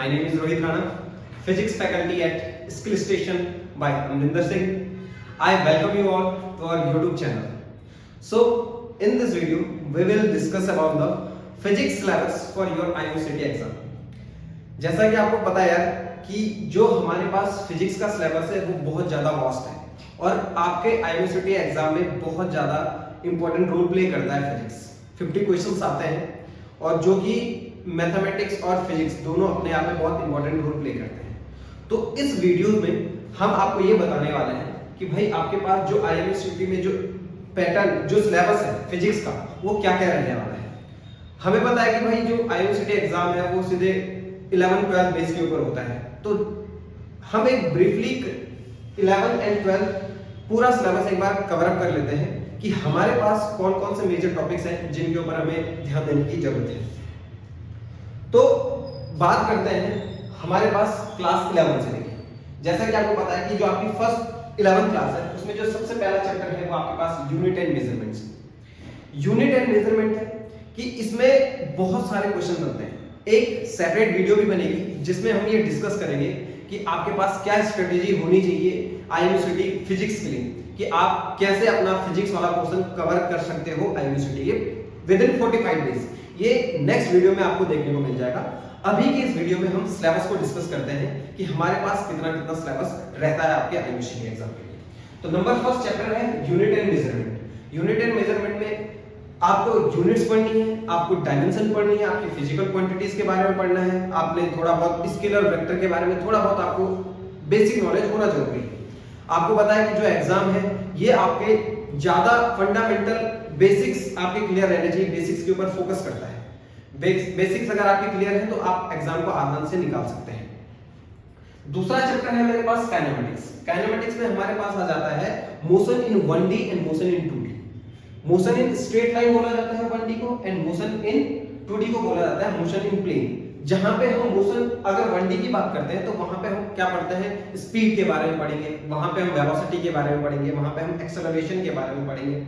My name is Rohit Rana, Physics faculty at Skill Station by Amrinder Singh. I welcome you all to our YouTube channel. So, in this video, we will discuss about the physics syllabus for your IMCT exam. जैसा कि आपको पता है यार कि जो हमारे पास physics का सिलेबस है वो बहुत ज़्यादा वास्ट है और आपके IMCT एग्जाम में बहुत ज़्यादा इंपॉर्टेंट रोल प्ले करता है फिजिक्स। 50 क्वेश्चंस आते हैं और जो कि मैथमेटिक्स और फिजिक्स दोनों अपने आप में बहुत इंपॉर्टेंट रोल प्ले करते हैं। तो इस वीडियो में हम आपको ये बताने वाले हैं कि भाई आपके पास जो IMCT में जो पैटर्न जो सिलेबस है फिजिक्स का वो क्या क्या रहने वाला है। हमें पता है कि भाई जो IMCT एग्जाम है वो सीधे 11 12 बेस के ऊपर होता है, तो हम एक ब्रीफली 11 एंड 12 पूरा सिलेबस एक बार कवर अप कर लेते हैं कि हमारे पास कौन कौन से मेजर टॉपिक्स हैं जिनके ऊपर हमें ध्यान देने की जरूरत है। तो बात करते हैं हमारे पास क्लास 11 से लेके, जैसा कि आपको पता है कि जो आपकी फर्स्ट 11 क्लास है उसमें जो सबसे पहला चैप्टर है वो आपके पास unit and measurements. Unit and measurement है कि इसमें बहुत सारे क्वेश्चन बनते हैं। एक सेपरेट वीडियो भी बनेगी जिसमें हम ये डिस्कस करेंगे कि आपके पास क्या स्ट्रेटेजी होनी चाहिए IMCT फिजिक्स के लिए, कि आप कैसे अपना फिजिक्स वाला पोर्शन कवर कर सकते हो IMCT के विद इन 45 डेज। ये नेक्स्ट वीडियो में आपको देखने को मिल जाएगा। अभी की इस वीडियो में हम सिलेबस को डिस्कस करते हैं कि हमारे पास कितना कितना सिलेबस रहता है आपके IMCT एग्जाम के लिए। तो नंबर फर्स्ट चैप्टर है unit and measurement. Unit and measurement में आपको यूनिट्स पढ़नी है, आपको डायमेंशन पढ़नी है, आपकी फिजिकल क्वांटिटीज के बारे में पढ़ना है, आपने थोड़ा बहुत स्केलर वेक्टर के बारे में थोड़ा बहुत आपको बेसिक नॉलेज होना जरूरी है। आपको पता है कि जो एग्जाम है ये आपके ज्यादा फंडामेंटल बेसिक्स आपके क्लियर रहने चाहिए, बेसिक्स के ऊपर फोकस करता है। बेसिक्स अगर आपके क्लियर है तो आप एग्जाम को आराम से निकाल सकते हैं। दूसरा चैप्टर है मेरे पास काइनेमेटिक्स। काइनेमेटिक्स में हमारे पास आ जाता है motion in 1D and motion in 2D। Motion in straight line बोला जाता है 1D को एंड मोशन इन 2D को बोला जाता है मोशन इन प्लेन। जहां पे हम मोशन अगर 1D की बात करते हैं तो वहां पे हम क्या पढ़ते हैं, स्पीड के बारे में पढ़ेंगे, वहां पे हम वेलोसिटी के बारे में पढ़ेंगे, वहां पे हम एक्सेलरेशन के बारे में पढ़ेंगे,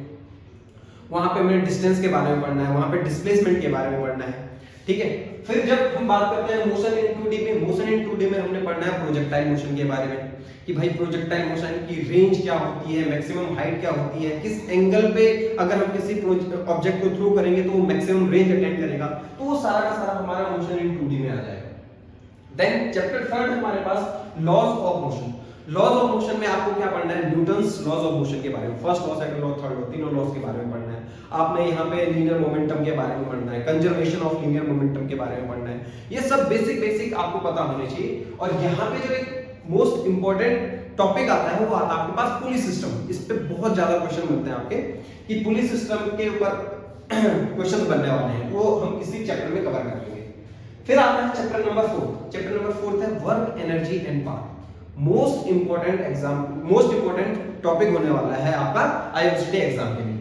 वहां पे हमें डिस्टेंस के बारे में पढ़ना है, वहां पे डिस्प्लेसमेंट के बारे में पढ़ना है। ठीक है, फिर जब हम बात करते हैं मोशन इन 2D में, मोशन इन 2D में हमने पढ़ना है प्रोजेक्टाइल मोशन के बारे में कि भाई प्रोजेक्टाइल मोशन की रेंज क्या होती है, मैक्सिमम हाइट क्या होती है, किस एंगल पे अगर हम किसी ऑब्जेक्ट को थ्रो करेंगे तो वो मैक्सिमम रेंज अटेंड करेगा। तो वो सारा का सारा हमारा मोशन इन 2D में आ जाएगा। देन चैप्टर थर्ड हमारे पास laws of motion. Laws of motion में आपको क्या पढ़ना है, न्यूटन्स लॉज ऑफ मोशन के बारे में, first law, second law, third law, तीनों लॉज के बारे में पढ़ना है। आपने यहाँ पे लीनियर मोमेंटम के बारे में पढ़ना है, कंजर्वेशन ऑफ लीनियर मोमेंटम के बारे में पढ़ना है। ये सब बेसिक आपको पता होने चाहिए। और यहाँ पे जो एक मोस्ट इंपॉर्टेंट टॉपिक आता है वो आता है आपके पास पुलिस सिस्टम। इस पे बहुत ज्यादा क्वेश्चन बनते हैं आपके कि पुलिस सिस्टम के ऊपर क्वेश्चन बनने वाले हैं, वो हम इसी चैप्टर में कवर कर लेंगे। फिर आता है चैप्टर नंबर 4। चैप्टर नंबर 4 है work, energy and power. Most important topic होने वाला है आपका IMCT एग्जाम के लिए।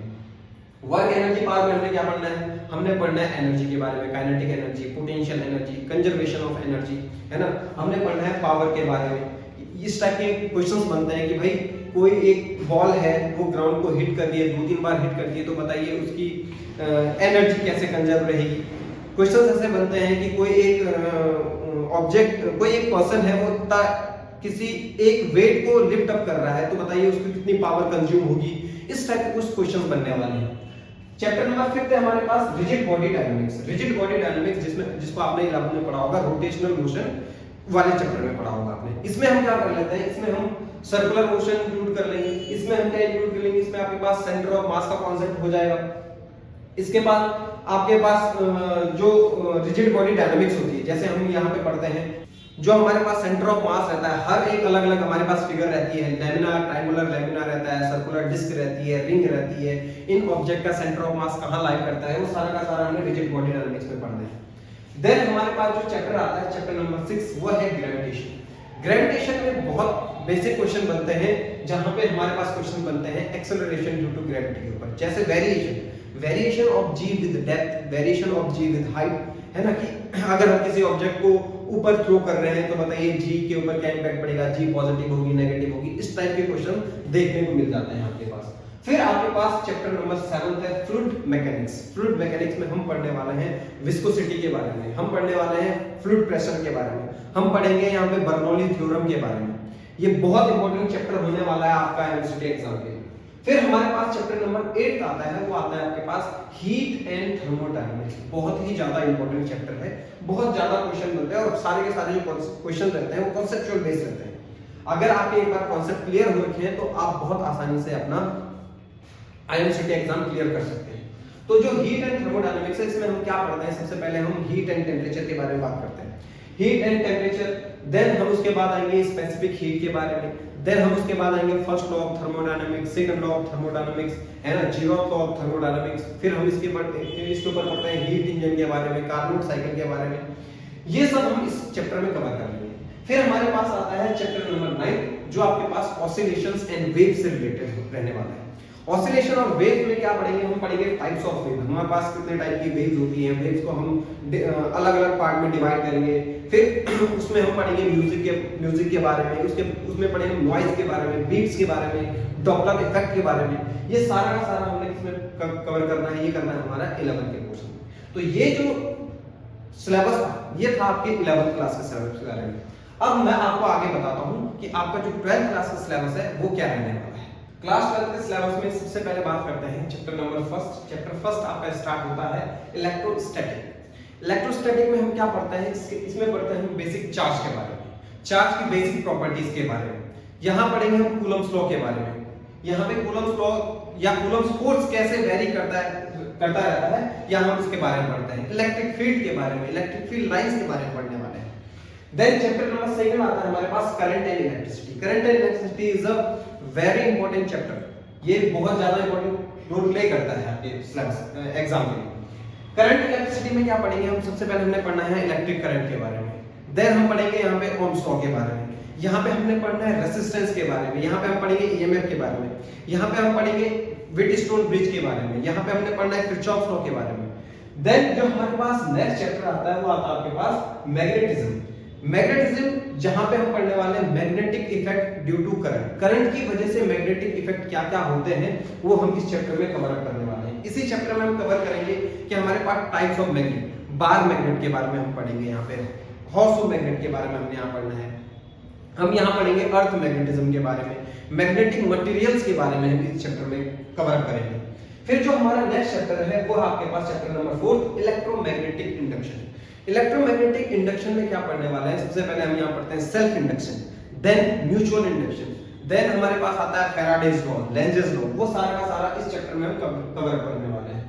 वर्क, एनर्जी, पावर में हमने क्या पढ़ना है, हमने पढ़ना है एनर्जी के बारे में, kinetic energy, potential energy, conservation of energy, है ना। हमने पढ़ना है पावर के बारे में। इस टाइप के क्वेश्चंस बनते हैं कि भाई कोई एक बॉल है वो ग्राउंड को हिट कर रही है, 2-3 बार हिट करती है, तो बताइए उसकी एनर्जी कैसे कंजर्व रहेगी। क्वेश्चंस ऐसे बनते हैं कि कोई एक ऑब्जेक्ट, कोई एक पर्सन है वो किसी एक वेट को लिफ्ट अप कर रहा है, तो बताइए उसकी कितनी पावर कंज्यूम होगी। इस टाइप के कुछ क्वेश्चंस बनने वाले हैं। चैप्टर नंबर 5 है हमारे पास rigid body dynamics. Rigid body dynamics जिसको आपने 11 में पढ़ा होगा, रोटेशनल मोशन वाले चैप्टर में पढ़ा होगा आपने। इसमें हम क्या कर लेते हैं, इसमें हम सर्कुलर मोशन इंक्लूड कर लेंगे। इसमें हम क्या इंक्लूड कर लेंगे, इसमें आपके पास सेंटर ऑफ मास का कांसेप्ट हो जाएगा। इसके बाद आपके पास जो रिजिड बॉडी डायनामिक्स होती है, जैसे हम यहाँ पे पढ़ते हैं जो हमारे पास सेंटर ऑफ मास रहता है, हर एक अलग अलग हमारे पास फिगर रहती है। लैमिनार, ट्रायंगुलर लैमिनार रहता है, सर्कुलर डिस्क रहती है, रिंग रहती है। इन ऑब्जेक्ट का सेंटर ऑफ मास कहाँ लाई करता है, वो सारा का सारा हमने रिजिड बॉडी डायनामिक्स में पढ़ना है। देन हमारे पास जो चैप्टर आता है चैप्टर नंबर 6, वो है ग्रेविटेशन। ग्रेविटेशन में बहुत बेसिक क्वेश्चन बनते हैं, जहां पे हमारे पास क्वेश्चन बनते हैं एक्सेलरेशन ड्यू टू ग्रेविटी के ऊपर, जैसे variation of g with depth, variation of g with height, है ना। कि अगर हम किसी ऑब्जेक्ट को ऊपर थ्रो कर रहे हैं तो बताइए g के ऊपर क्या इंपैक्ट पड़ेगा, g पॉजिटिव होगी, नेगेटिव होगी। इस टाइप के क्वेश्चन देखने को मिल जाते हैं आपके पास। फिर आपके पास चैप्टर नंबर 7 है फ्लूइड मैकेनिक्स। फ्लूइड मैकेनिक्स में हम पढ़ने वाले हैं विस्कोसिटी के बारे में, हम पढ़ने वाले हैं फ्लूइड प्रेशर के बारे में, हम पढ़ेंगे यहाँ पे बर्नौली थ्योरम के बारे में। ये बहुत इंपॉर्टेंट चैप्टर होने वाला है आपका एमसीटी एग्जाम के लिए। फिर हमारे पास चैप्टर नंबर 8 आता है, वो आता है आपके पास हीट एंड थर्मोडायनामिक्स। बहुत ही ज्यादा इंपॉर्टेंट चैप्टर है, बहुत ज्यादा क्वेश्चन बनते हैं और सारे के सारे जो क्वेश्चन रहते हैं वो कॉन्सेप्चुअल बेस्ड रहते हैं। अगर आपके एक बार कॉन्सेप्ट क्लियर हो रखे हैं तो आप बहुत आसानी से अपना आईएमसीटी एग्जाम क्लियर कर सकते हैं। तो जो हीट एंड थर्मोडायनामिक्स है, इसमें हम क्या पढ़ते हैं, सबसे पहले हम हीट एंड टेम्परेचर के बारे में बात करते हैं। हीट एंड टेम्परेचर, देन हम उसके बाद आएंगे स्पेसिफिक हीट के बारे में, देन हम उसके बाद आएंगे first law of thermodynamics, second law of thermodynamics, है ना, जीरोथ लॉ ऑफ थर्मोडायनामिक्स। फिर हम इसके ऊपर पढ़ते हैं हीट इंजन के बारे में, कार्नोट साइकिल के बारे में। ये सब हम इस चैप्टर में कवर कर लेंगे। फिर हमारे पास आता है चैप्टर नंबर 9, जो आपके पास ऑसिलेशंस एंड वेव से रिलेटेड रहने वाला है। ऑसिलेशन और वेव में क्या पढ़ेंगे, हम पढ़ेंगे टाइप्स ऑफ वेव। हमारे पास कितने टाइप की वेव्स होती हैं, वेव्स को हम अलग अलग पार्ट में डिवाइड करेंगे। फिर उसमें हम पढ़ेंगे म्यूजिक के बारे में, उसमें पढ़ेंगे नॉइज के बारे में, बीट्स के बारे में, डॉपलर इफेक्ट के बारे में। ये सारा का सारा हमने इसमें कवर करना है। ये करना है हमारा 11th के कोर्स में। तो ये जो सिलेबस था, ये था आपके 11th क्लास के सिलेबस के बारे में। अब मैं आपको आगे बताता हूं कि आपका जो 12th क्लास का सिलेबस है वो क्या रहने वाला है। क्लास 12 के सिलेबस में सबसे पहले बात करते हैं chapter number first. Chapter first आपका स्टार्ट होता है इलेक्ट्रोस्टैटिक। इलेक्ट्रोस्टैटिक में हम क्या पढ़ते हैं, इसमें पढ़ते हैं हम बेसिक चार्ज के बारे में, चार्ज की बेसिक प्रॉपर्टीज के बारे में। यहां पढ़ेंगे हम कूलम्स लॉ के बारे में। यहां पे कूलम्स लॉ या कूलम्स फोर्स कैसे वेरी करता रहता है, यहां हम उसके बारे में पढ़ते हैं। इलेक्ट्रिक फील्ड के बारे में, इलेक्ट्रिक फील्ड लाइंस के बारे में पढ़ने वाले हैं। देन चैप्टर नंबर 2 आता है हमारे पास current and electricity. Current and electricity is a very important chapter. ये बहुत ज्यादा इंपॉर्टेंट रोल प्ले करता है आपके सिलेबस एग्जाम के लिए। करंट इलेक्ट्रिसिटी में क्या पढ़ेंगे हम, सबसे पहले हमने पढ़ना है इलेक्ट्रिक करंट के बारे में। देन हम पढ़ेंगे यहाँ पे ओम्स लॉ के बारे में। यहाँ पे हमने पढ़ना है रेजिस्टेंस के बारे में। यहाँ पे हम पढ़ेंगे ईएमएफ के बारे में। यहाँ पे हम पढ़ेंगे व्हिटस्टोन ब्रिज के बारे में। यहाँ पे हमने पढ़ना है किरचॉफ लॉ के बारे में। देन जो हमारे पास नेक्स्ट चैप्टर आता है वो आता है आपके पास मैग्नेटिज्म। मैग्नेटिज्म जहां पे हम पढ़ने वाले हैं magnetic effect due to current. Current की वजह से मैग्नेटिक इफेक्ट क्या क्या होते हैं वो हम इस चैप्टर में कवर अप करने वाले हैं। इसी चैप्टर में हम कवर करेंगे कि हमारे पास types of magnet, bar magnet के बारे में हम पढ़ेंगे। यहाँ पे हॉर्स मैग्नेट के बारे में हमने यहाँ पढ़ना है। हम यहाँ पढ़ेंगे अर्थ मैग्नेटिज्म के बारे में, मैग्नेटिक मटेरियल्स के बारे में हम इस चैप्टर में कवर अप करेंगे। फिर जो हमारा नेक्स्ट चैप्टर है वो आपके पास chapter number 4 electromagnetic induction. Electromagnetic induction में क्या पढ़ने वाले हैं, सबसे पहले हम यहाँ पढ़ते हैं self induction, then mutual induction, then हमारे पास आता है फैराडेज लॉ, लेंजेस लॉ। वो सारा का सारा इस चैप्टर में हम कवर करने वाले हैं।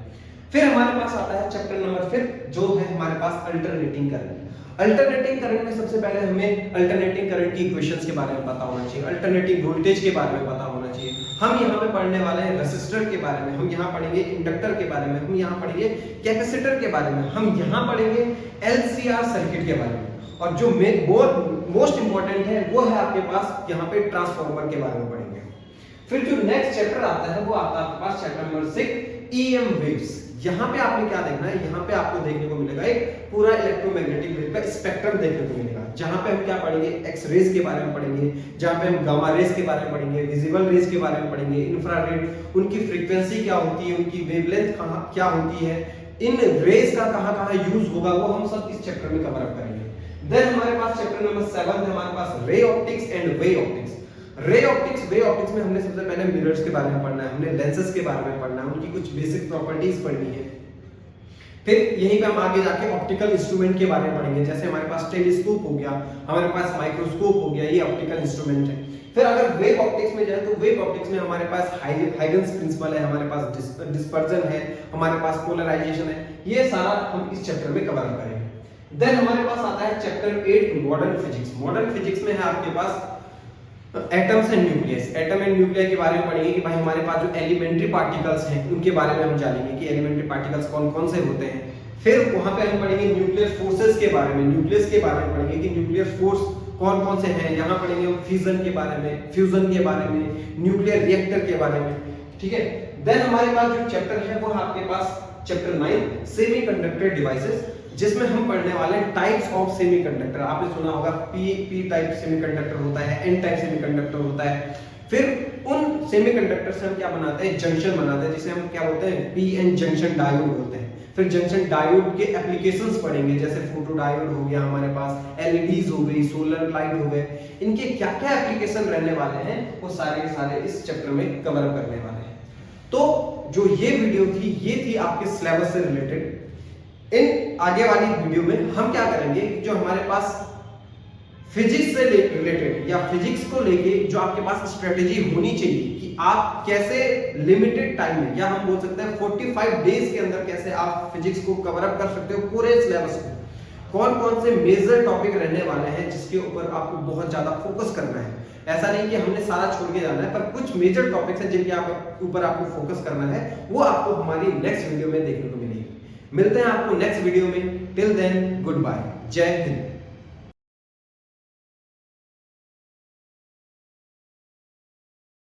फिर हमारे पास आता है चैप्टर नंबर 5 जो है हमारे पास अल्टरनेटिंग करंट। अल्टरनेटिंग करंट में सबसे पहले हमें अल्टरनेटिंग करंट की इक्वेशंस के बारे में पता होना चाहिए, अल्टरनेटिंग वोल्टेज के बारे में पता होना चाहिए। हम यहाँ पे पढ़ने वाले हैं रेसिस्टर के बारे में, हम यहाँ पढ़ेंगे इंडक्टर के बारे में, हम यहाँ पढ़ेंगे कैपेसिटर के बारे में, हम यहाँ पढ़ेंगे एलसीआर सर्किट के बारे में, और जो मोस्ट इंपॉर्टेंट है वो है आपके पास यहाँ पे ट्रांसफार्मर के बारे में पढ़ेंगे। फिर जो नेक्स्ट चैप्टर आता है वो आता है आपके पास चैप्टर नंबर 6 ईएम वेव्स। यहाँ पे आपने क्या देखना है, यहाँ पे आपको देखने को मिलेगा एक पूरा इलेक्ट्रोमैग्नेटिक वेव का स्पेक्ट्रम देखने को मिलेगा, जहाँ पे हम क्या पढ़ेंगे, एक्स रेज के बारे में पढ़ेंगे, जहाँ पे हम गामा रेज के बारे में पढ़ेंगे, विजिबल रेज के बारे में पढ़ेंगे, इंफ्रारेड, उनकी फ्रीक्वेंसी क्या होती है, उनकी वेवलेंथ क्या होती है, इन रेज का कहाँ यूज होगा, वो हम सब इस चैप्टर में कवर अप करेंगे। देन हमारे पास चैप्टर नंबर 7 है हमारे पास ray optics and wave optics. Ray optics में हमने सबसे पहले मिरर्स के बारे में पढ़ना है, हमने लेंसेज के बारे में पढ़ना है, उनकी कुछ बेसिक प्रॉपर्टीज पढ़नी है। फिर यहीं पे हम आगे जाके ऑप्टिकल इंस्ट्रूमेंट के बारे में पढ़ेंगे, जैसे हमारे पास टेलीस्कोप हो गया, हमारे पास माइक्रोस्कोप हो गया, ये ऑप्टिकल इंस्ट्रूमेंट है। फिर अगर वेव ऑप्टिक्स में जाए तो वेव ऑप्टिक्स में हमारे पास हाइगन्स प्रिंसिपल है, हमारे पास डिस्पर्जन है, हमारे पास पोलराइजेशन है, ये सारा हम इस चैप्टर में कवर करेंगे। देन हमारे पास आता है chapter 8 modern physics. Modern physics में है आपके पास atoms and nucleus. Atom and nuclear के बारे में पढ़ेंगे कि भाई हमारे पास जो एलिमेंट्री पार्टिकल्स हैं उनके बारे में हम जानेंगे कि एलिमेंट्री पार्टिकल्स कौन कौन से होते हैं। फिर वहां पे हम पढ़ेंगे न्यूक्लियर फोर्सेस के बारे में, न्यूक्लियस के बारे में पढ़ेंगे कि न्यूक्लियर फोर्स कौन कौन से हैं। यहाँ पढ़ेंगे हम फिजन के बारे में, फ्यूजन के बारे में, न्यूक्लियर रिएक्टर के बारे में, ठीक है। देन हमारे पास जो चैप्टर है वो आपके पास चैप्टर 9 सेमीकंडक्टर डिवाइसेस, जिसमें हम पढ़ने वाले हैं टाइप्स ऑफ सेमीकंडक्टर। आपने सुना होगा पी टाइप सेमीकंडक्टर होता है, एन टाइप सेमीकंडक्टर होता है। फिर उन सेमीकंडक्टर से हम क्या बनाते हैं, जंक्शन बनाते हैं, जिसे हम क्या बोलते हैं, पी एन जंक्शन डायोड बोलते हैं। फिर जंक्शन डायोड के एप्लीकेशंस पढ़ेंगे, जैसे फोटो डायोड हो गया हमारे पास, एलईडीज हो गई, सोलर लाइट हो गए, इनके क्या क्या एप्लीकेशन रहने वाले हैं वो सारे के सारे इस चैप्टर में कवर अप करने वाले हैं। तो जो ये वीडियो थी ये थी आपके सिलेबस से रिलेटेड। इन आगे वाली वीडियो में हम क्या करेंगे, जो हमारे पास फिजिक्स से रिलेटेड या फिजिक्स को लेके जो आपके पास स्ट्रेटेजी होनी चाहिए कि आप कैसे लिमिटेड टाइम में, या हम बोल सकते हैं 45 डेज के अंदर कैसे आप फिजिक्स को कवर अप कर सकते हो पूरे सिलेबस को, कौन कौन से मेजर टॉपिक रहने वाले हैं जिसके ऊपर आपको बहुत ज्यादा फोकस करना है। ऐसा नहीं कि हमने सारा छोड़ के जाना है, पर कुछ मेजर टॉपिक्स हैं जिनके ऊपर आपको फोकस करना है, वो आपको हमारी नेक्स्ट वीडियो में देखने को मिलेगी। मिलते हैं आपको नेक्स्ट वीडियो में। टिल देन गुड बाय, जय हिंद।